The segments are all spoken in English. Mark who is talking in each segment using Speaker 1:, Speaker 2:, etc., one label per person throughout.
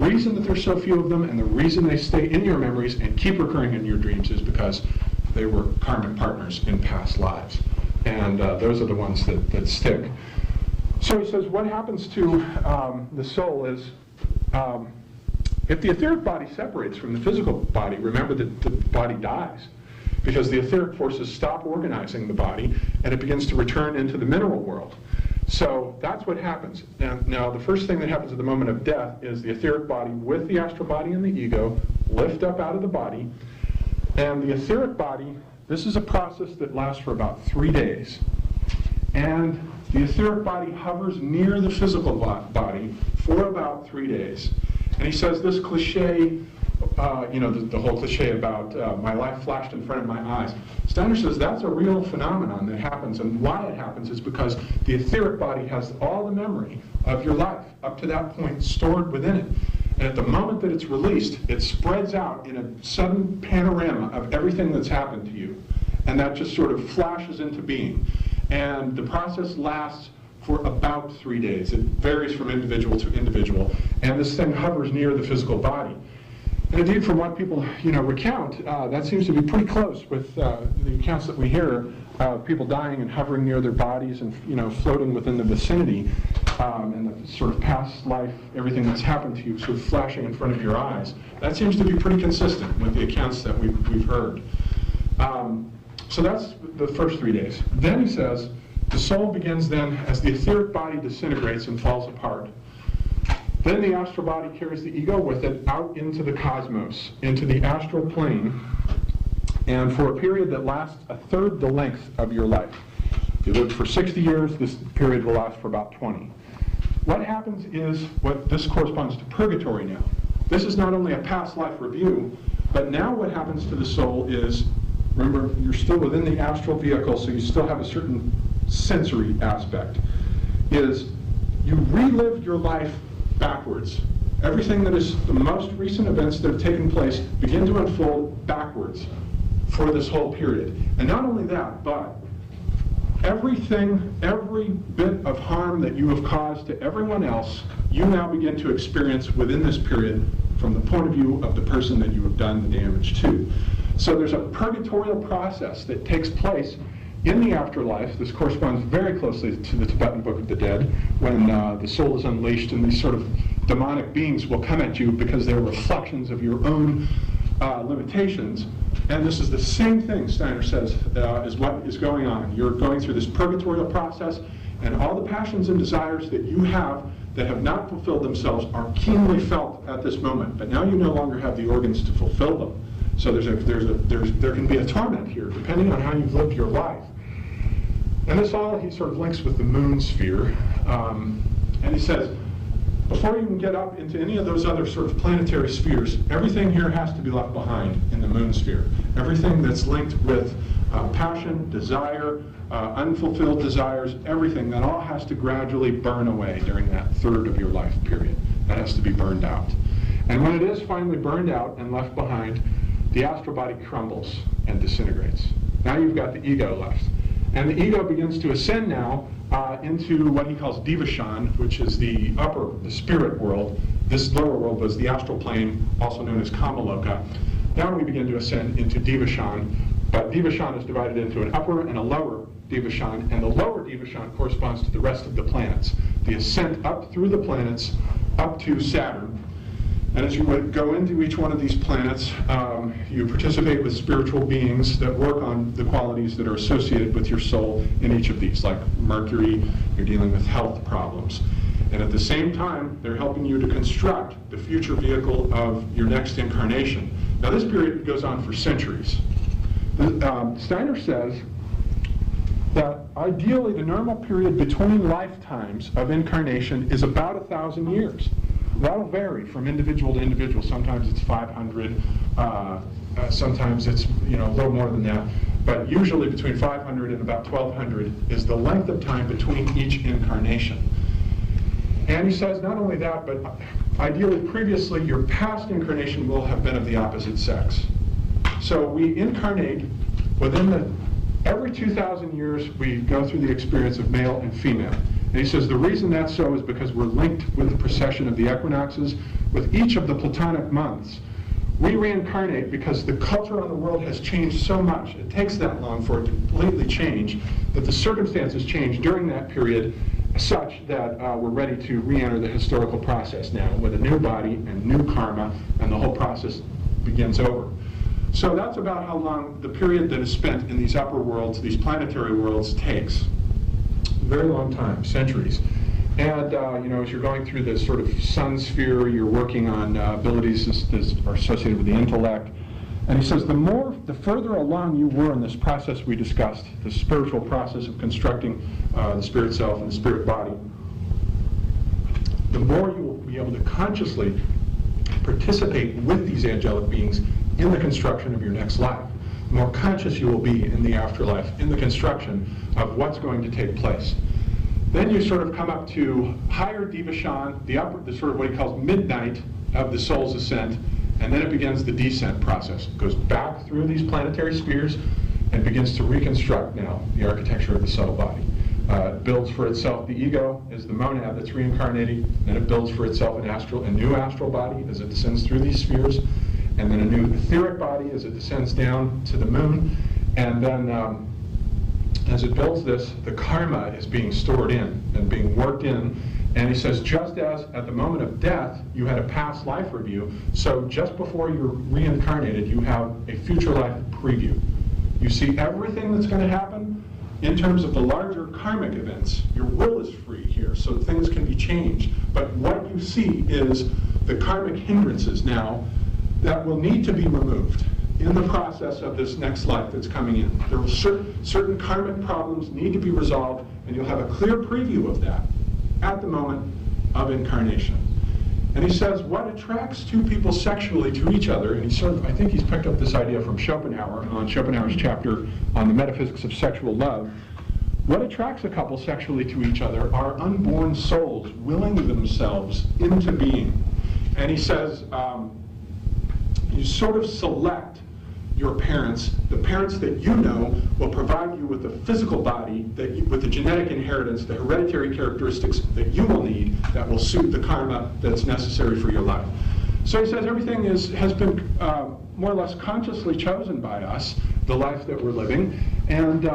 Speaker 1: reason that there's so few of them and the reason they stay in your memories and keep recurring in your dreams is because they were karmic partners in past lives. And those are the ones that stick. So he says what happens to the soul is if the etheric body separates from the physical body, remember that the body dies because the etheric forces stop organizing the body and it begins to return into the mineral world. So that's what happens. Now the first thing that happens at the moment of death is the etheric body with the astral body and the ego lift up out of the body. And the etheric body, this is a process that lasts for about 3 days. And the etheric body hovers near the physical body for about 3 days. And he says this cliche, the whole cliche about my life flashed in front of my eyes. Steiner says that's a real phenomenon that happens, and why it happens is because the etheric body has all the memory of your life up to that point stored within it. And at the moment that it's released, it spreads out in a sudden panorama of everything that's happened to you. And that just sort of flashes into being. And the process lasts for about 3 days. It varies from individual to individual. And this thing hovers near the physical body. And indeed, from what people recount, that seems to be pretty close with the accounts that we hear of people dying and hovering near their bodies and floating within the vicinity, and the sort of past life, everything that's happened to you, sort of flashing in front of your eyes. That seems to be pretty consistent with the accounts that we've heard. So that's the first 3 days. Then he says the soul begins then as the etheric body disintegrates and falls apart. Then the astral body carries the ego with it out into the cosmos, into the astral plane, and for a period that lasts a third the length of your life. If you lived for 60 years, this period will last for about 20. What happens is, what this corresponds to purgatory now. This is not only a past life review, but now what happens to the soul is, remember, you're still within the astral vehicle, so you still have a certain sensory aspect, is you relive your life backwards. Everything that is the most recent events that have taken place begin to unfold backwards for this whole period. And not only that, but every bit of harm that you have caused to everyone else, you now begin to experience within this period from the point of view of the person that you have done the damage to. So there's a purgatorial process that takes place in the afterlife. This corresponds very closely to the Tibetan Book of the Dead, when the soul is unleashed and these sort of demonic beings will come at you because they're reflections of your own limitations. And this is the same thing, Steiner says, is what is going on. You're going through this purgatorial process, and all the passions and desires that you have that have not fulfilled themselves are keenly felt at this moment. But now you no longer have the organs to fulfill them. So there can be a torment here, depending on how you've lived your life. And this all he sort of links with the moon sphere. And he says, before you can get up into any of those other sort of planetary spheres, everything here has to be left behind in the moon sphere. Everything that's linked with passion, desire, unfulfilled desires, everything, that all has to gradually burn away during that third of your life period. That has to be burned out. And when it is finally burned out and left behind, the astral body crumbles and disintegrates. Now you've got the ego left. And the ego begins to ascend now into what he calls Devashan, which is the spirit world. This lower world was the astral plane, also known as Kamaloka. Now we begin to ascend into Devashan, but Devashan is divided into an upper and a lower Devashan, and the lower Devashan corresponds to the rest of the planets. The ascent up through the planets, up to Saturn. And as you would go into each one of these planets, you participate with spiritual beings that work on the qualities that are associated with your soul in each of these. Like Mercury, you're dealing with health problems. And at the same time, they're helping you to construct the future vehicle of your next incarnation. Now this period goes on for centuries. Steiner says that ideally the normal period between lifetimes of incarnation is about 1,000 years. That'll vary from individual to individual. Sometimes it's 500, sometimes it's a little more than that. But usually between 500 and about 1,200 is the length of time between each incarnation. And he says not only that, but ideally previously your past incarnation will have been of the opposite sex. So we incarnate within every 2,000 years we go through the experience of male and female. And he says the reason that's so is because we're linked with the precession of the equinoxes. With each of the Platonic months, we reincarnate because the culture on the world has changed so much. It takes that long for it to completely change, that the circumstances change during that period such that we're ready to re-enter the historical process now with a new body and new karma, and the whole process begins over. So that's about how long the period that is spent in these upper worlds, these planetary worlds, takes. Very long time, centuries. And as you're going through this sort of sun sphere, you're working on abilities that are associated with the intellect. And he says the further along you were in this process we discussed, the spiritual process of constructing the spirit self and the spirit body, the more you will be able to consciously participate with these angelic beings in the construction of your next life. The more conscious you will be in the afterlife, in the construction of what's going to take place. Then you sort of come up to higher Divashan, the sort of what he calls midnight of the soul's ascent, and then it begins the descent process. It goes back through these planetary spheres and begins to reconstruct now the architecture of the subtle body. It builds for itself the ego as the monad that's reincarnating, then it builds for itself a new astral body as it descends through these spheres, and then a new etheric body as it descends down to the moon, and then as it builds this, the karma is being stored in and being worked in. And he says, just as at the moment of death, you had a past life review, so just before you're reincarnated, you have a future life preview. You see everything that's going to happen in terms of the larger karmic events. Your will is free here, so things can be changed. But what you see is the karmic hindrances now that will need to be removed in the process of this next life that's coming in. There will certain karmic problems need to be resolved, and you'll have a clear preview of that at the moment of incarnation. And he says what attracts two people sexually to each other, and I think he's picked up this idea from Schopenhauer on Schopenhauer's chapter on the metaphysics of sexual love. What attracts a couple sexually to each other are unborn souls willing themselves into being. And he says you sort of select your parents. The parents that you know will provide you with the physical body, with the genetic inheritance, the hereditary characteristics that you will need that will suit the karma that's necessary for your life. So he says everything has been more or less consciously chosen by us, the life that we're living, and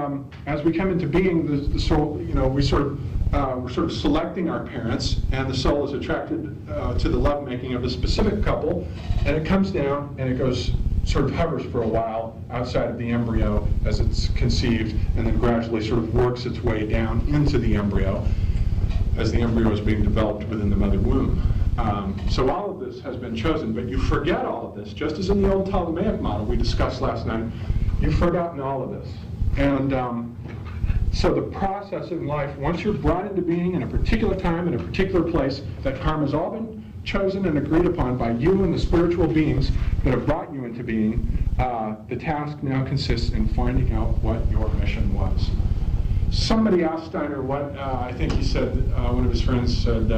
Speaker 1: as we come into being, the soul, we're sort of selecting our parents, and the soul is attracted to the lovemaking of a specific couple, and it comes down and it goes sort of hovers for a while outside of the embryo as it's conceived, and then gradually sort of works its way down into the embryo as the embryo is being developed within the mother womb. So all of this has been chosen, but you forget all of this, just as in the old Ptolemaic model we discussed last night. You've forgotten all of this. And so the process in life, once you're brought into being in a particular time, in a particular place, that karma's all been chosen and agreed upon by you and the spiritual beings that have brought you into being. The task now consists in finding out what your mission was. Somebody asked Steiner what, I think he said, one of his friends said,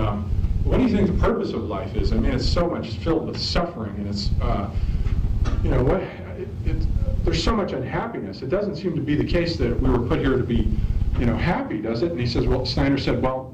Speaker 1: what do you think the purpose of life is? I mean, it's so much filled with suffering, and it's, there's so much unhappiness. It doesn't seem to be the case that we were put here to be, happy, does it? And he says, Steiner said, well,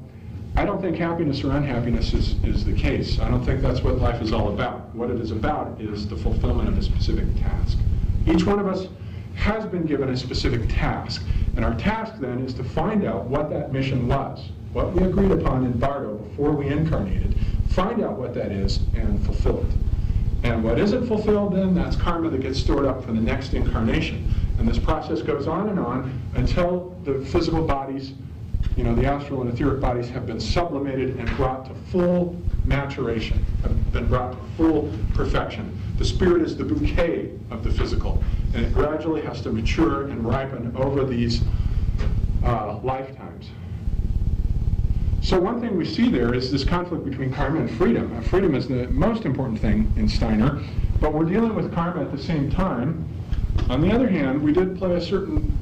Speaker 1: I don't think happiness or unhappiness is the case. I don't think that's what life is all about. What it is about is the fulfillment of a specific task. Each one of us has been given a specific task, and our task then is to find out what that mission was, what we agreed upon in Bardo before we incarnated, find out what that is and fulfill it. And what isn't fulfilled then, that's karma that gets stored up for the next incarnation. And this process goes on until the physical bodies, the astral and etheric bodies have been sublimated and brought to full maturation, have been brought to full perfection. The spirit is the bouquet of the physical, and it gradually has to mature and ripen over these lifetimes. So one thing we see there is this conflict between karma and freedom. Freedom is the most important thing in Steiner, but we're dealing with karma at the same time. On the other hand, we did play a certain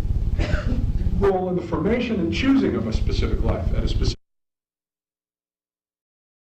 Speaker 1: role in the formation and choosing of a specific life at a specific